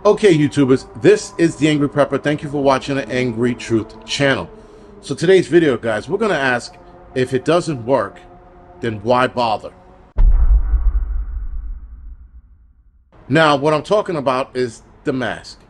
Okay, YouTubers, this is The Angry Prepper. Thank you for watching the Angry Truth channel. So today's video, guys, we're going to ask, if it doesn't work, then why bother? Now, what I'm talking about is the mask,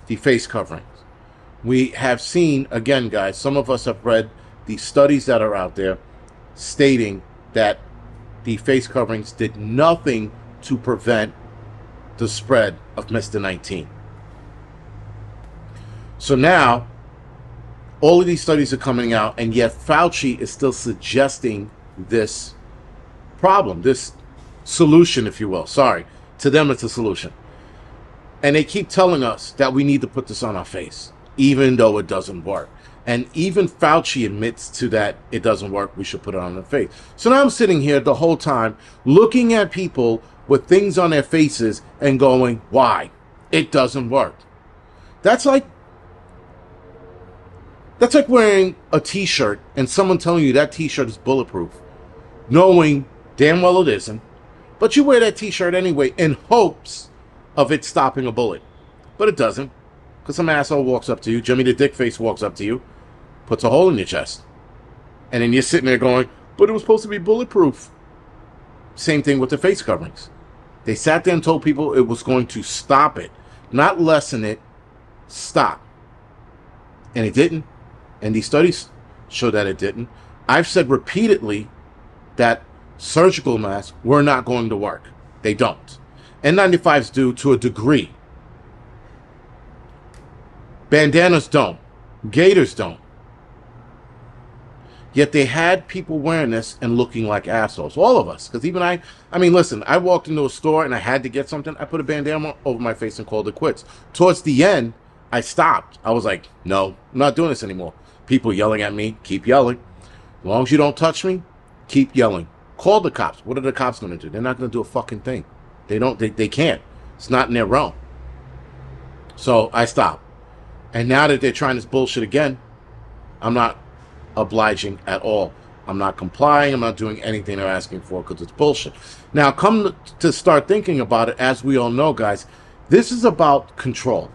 the face coverings. We have seen, again, guys, some of us have read the studies that are out there stating that the face coverings did nothing to prevent the spread of Mr. 19. So now, all of these studies are coming out, and yet Fauci is still suggesting this problem, this solution, if you will. Sorry, to them it's a solution. And they keep telling us that we need to put this on our face, even though it doesn't work. And even Fauci admits to that it doesn't work, we should put it on their face. So now I'm sitting here the whole time looking at people with things on their faces and going, why? It doesn't work. That's like wearing a t-shirt and someone telling you that t-shirt is bulletproof, knowing damn well it isn't, but you wear that t-shirt anyway in hopes of it stopping a bullet. But it doesn't, because some asshole walks up to you, Jimmy the Dickface walks up to you, puts a hole in your chest, and then you're sitting there going, but it was supposed to be bulletproof. Same thing with the face coverings. They sat there and told people it was going to stop it, not lessen it, stop. And it didn't. And these studies show that it didn't. I've said repeatedly that surgical masks were not going to work. They don't. N95s do to a degree. Bandanas don't. Gaiters don't. Yet they had people wearing this and looking like assholes. All of us. Because even I mean, listen, I walked into a store and I had to get something. I put a bandana over my face and called it quits. Towards the end, I stopped. I was like, no, I'm not doing this anymore. People yelling at me, keep yelling. As long as you don't touch me, keep yelling. Call the cops. What are the cops going to do? They're not going to do a fucking thing. They can't. It's not in their realm. So I stopped. And now that they're trying this bullshit again, I'm not obliging at all. I'm not complying. I'm not doing anything they're asking for because it's bullshit. Now, come to start thinking about it, as we all know, guys, this is about control.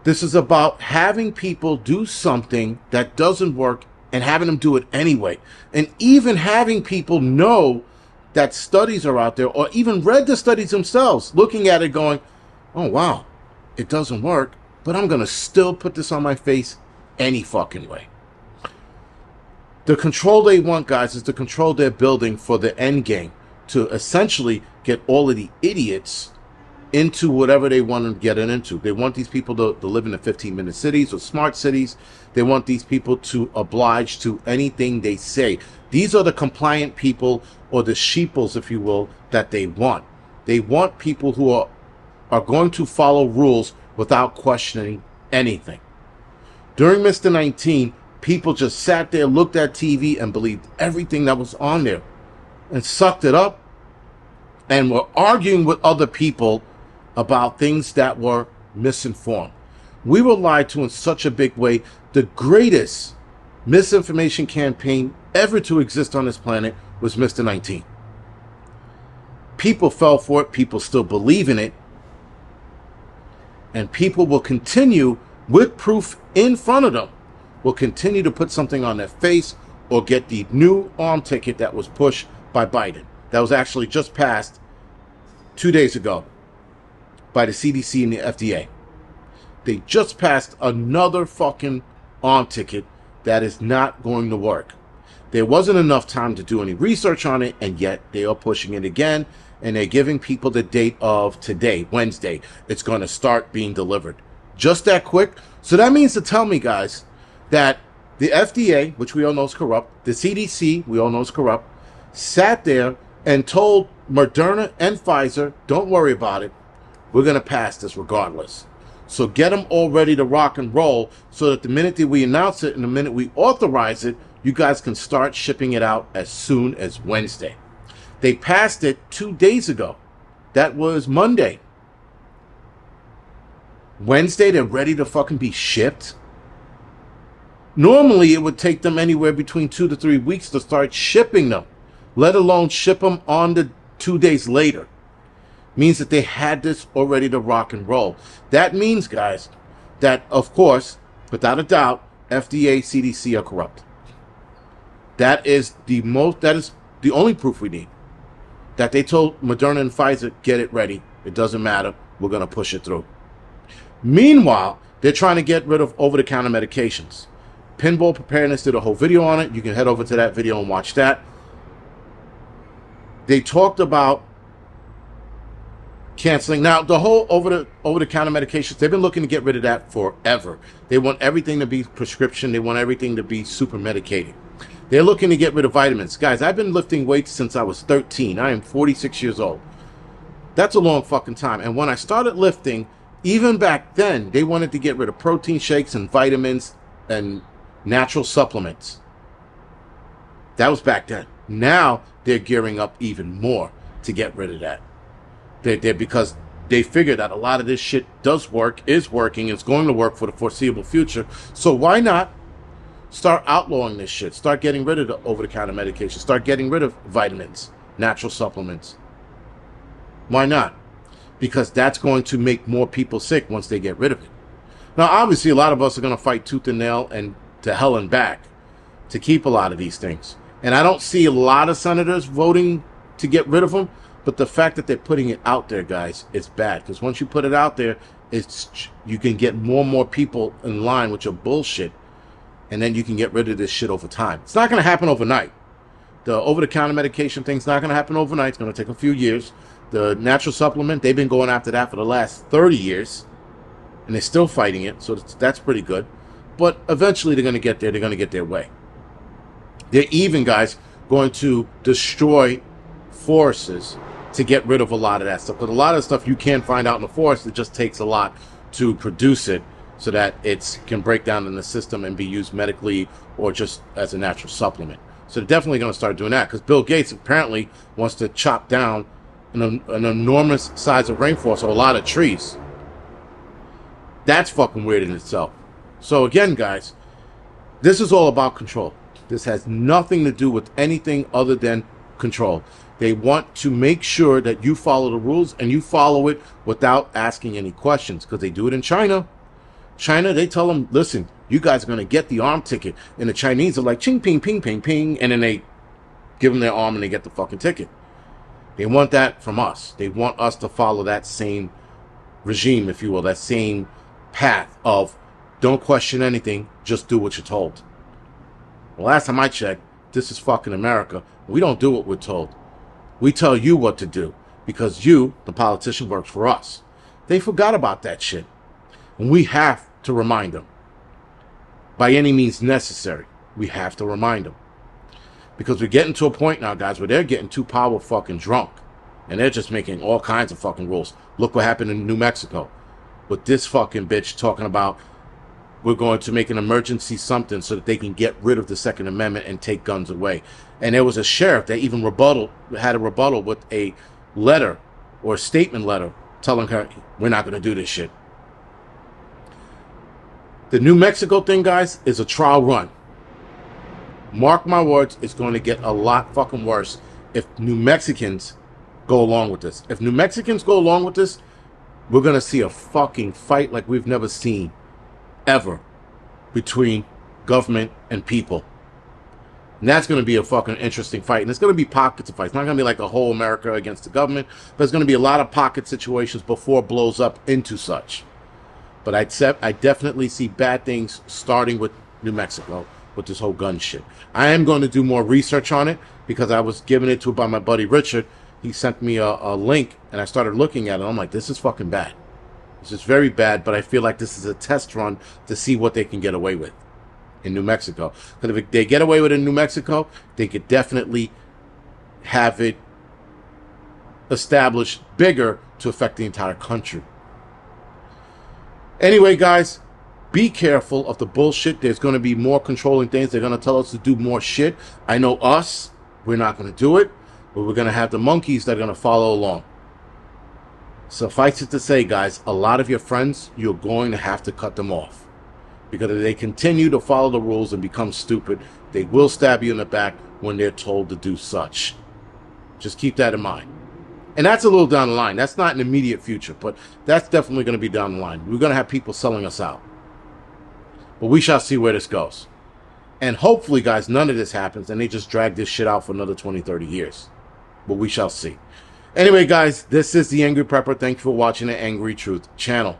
This is about having people do something that doesn't work and having them do it anyway. And even having people know that studies are out there, or even read the studies themselves, looking at it going, oh, wow, it doesn't work, but I'm going to still put this on my face any fucking way. The control they want, guys, is the control they're building for the end game, to essentially get all of the idiots into whatever they want to get it into. They want these people to live in the 15-minute cities or smart cities. They want these people to oblige to anything they say. These are the compliant people, or the sheeples, if you will, that they want. They want people who are going to follow rules without questioning anything. During Mr. 19, people just sat there, looked at TV, and believed everything that was on there and sucked it up and were arguing with other people about things that were misinformed. We were lied to in such a big way. The greatest misinformation campaign ever to exist on this planet was Mr. 19. People fell for it. People still believe in it. And people will continue, with proof in front of them, will continue to put something on their face or get the new arm ticket that was pushed by Biden. That was actually just passed 2 days ago by the CDC and the FDA. They just passed another fucking arm ticket that is not going to work. There wasn't enough time to do any research on it, and yet they are pushing it again, and they're giving people the date of today, Wednesday. It's going to start being delivered. Just that quick. So that means to tell me, guys, that the FDA, which we all know is corrupt, the CDC, we all know is corrupt, sat there and told Moderna and Pfizer, don't worry about it. We're going to pass this regardless. So get them all ready to rock and roll so that the minute that we announce it and the minute we authorize it, you guys can start shipping it out as soon as Wednesday. They passed it 2 days ago. That was Monday. Wednesday, they're ready to fucking be shipped. Normally, it would take them anywhere between 2 to 3 weeks to start shipping them, let alone ship them on the 2 days later. means that they had this already to rock and roll. That means, guys, that, of course, without a doubt, FDA, CDC are corrupt. That is the only proof we need. That they told Moderna and Pfizer, get it ready. It doesn't matter. We're going to push it through. Meanwhile, they're trying to get rid of over-the-counter medications. Pinball Preparedness did a whole video on it. You can head over to that video and watch that. They talked about canceling. Now, the whole over-the-counter medications, they've been looking to get rid of that forever. They want everything to be prescription. They want everything to be super medicated. They're looking to get rid of vitamins. Guys, I've been lifting weights since I was 13. I am 46 years old. That's a long fucking time. And when I started lifting, even back then, they wanted to get rid of protein shakes and vitamins and natural supplements. That was back then. Now, they're gearing up even more to get rid of that. Because they figure that a lot of this shit does work, is working, it's going to work for the foreseeable future. So why not start outlawing this shit? Start getting rid of the over-the-counter medication. Start getting rid of vitamins, natural supplements. Why not? Because that's going to make more people sick once they get rid of it. Now, obviously, a lot of us are going to fight tooth and nail and to hell and back to keep a lot of these things. And I don't see a lot of senators voting to get rid of them. But the fact that they're putting it out there, guys, it's bad. Because once you put it out there, you can get more and more people in line with your bullshit. And then you can get rid of this shit over time. It's not going to happen overnight. The over-the-counter medication thing's not going to happen overnight. It's going to take a few years. The natural supplement, they've been going after that for the last 30 years. And they're still fighting it. So that's pretty good. But eventually they're going to get there. They're going to get their way. They're even, guys, going to destroy forests to get rid of a lot of that stuff. But a lot of stuff you can't find out in the forest. It just takes a lot to produce it so that it can break down in the system and be used medically or just as a natural supplement. So they're definitely going to start doing that because Bill Gates apparently wants to chop down an enormous size of rainforest or a lot of trees. That's fucking weird in itself. So again, guys, this is all about control. This has nothing to do with anything other than control. They want to make sure that you follow the rules and you follow it without asking any questions because they do it in China. China, they tell them, listen, you guys are going to get the arm ticket. And the Chinese are like, ching, ping, ping, ping, ping. And then they give them their arm and they get the fucking ticket. They want that from us. They want us to follow that same regime, if you will, that same path of don't question anything, just do what you're told. Well, last time I checked, this is fucking America. We don't do what we're told. We tell you what to do because you, the politician, works for us. They forgot about that shit. And we have to remind them. By any means necessary, we have to remind them. Because we're getting to a point now, guys, where they're getting too power fucking drunk. And they're just making all kinds of fucking rules. Look what happened in New Mexico. With this fucking bitch talking about we're going to make an emergency something so that they can get rid of the Second Amendment and take guns away. And there was a sheriff that even had a rebuttal with a letter or a statement letter telling her, we're not going to do this shit. The New Mexico thing, guys, is a trial run. Mark my words, it's going to get a lot fucking worse if New Mexicans go along with this. If New Mexicans go along with this, we're going to see a fucking fight like we've never seen ever between government and people. And that's going to be a fucking interesting fight. And it's going to be pockets of fights. It's not going to be like the whole America against the government, but it's going to be a lot of pocket situations before it blows up into such. But I definitely see bad things starting with New Mexico with this whole gun shit. I am going to do more research on it because I was given it to by my buddy Richard. He sent me a link and I started looking at it. I'm like, this is fucking bad. This is very bad, but I feel like this is a test run to see what they can get away with in New Mexico. Because if they get away with it in New Mexico, they could definitely have it established bigger to affect the entire country. Anyway, guys, be careful of the bullshit. There's going to be more controlling things. They're going to tell us to do more shit. I know us, we're not going to do it, but we're going to have the monkeys that are going to follow along. Suffice it to say, guys, a lot of your friends, you're going to have to cut them off. Because if they continue to follow the rules and become stupid, they will stab you in the back when they're told to do such. Just keep that in mind. And that's a little down the line. That's not an immediate future, but that's definitely going to be down the line. We're going to have people selling us out. But we shall see where this goes. And hopefully, guys, none of this happens and they just drag this shit out for another 20, 30 years. But we shall see. Anyway, guys, this is The Angry Prepper. Thank you for watching the Angry Truth channel.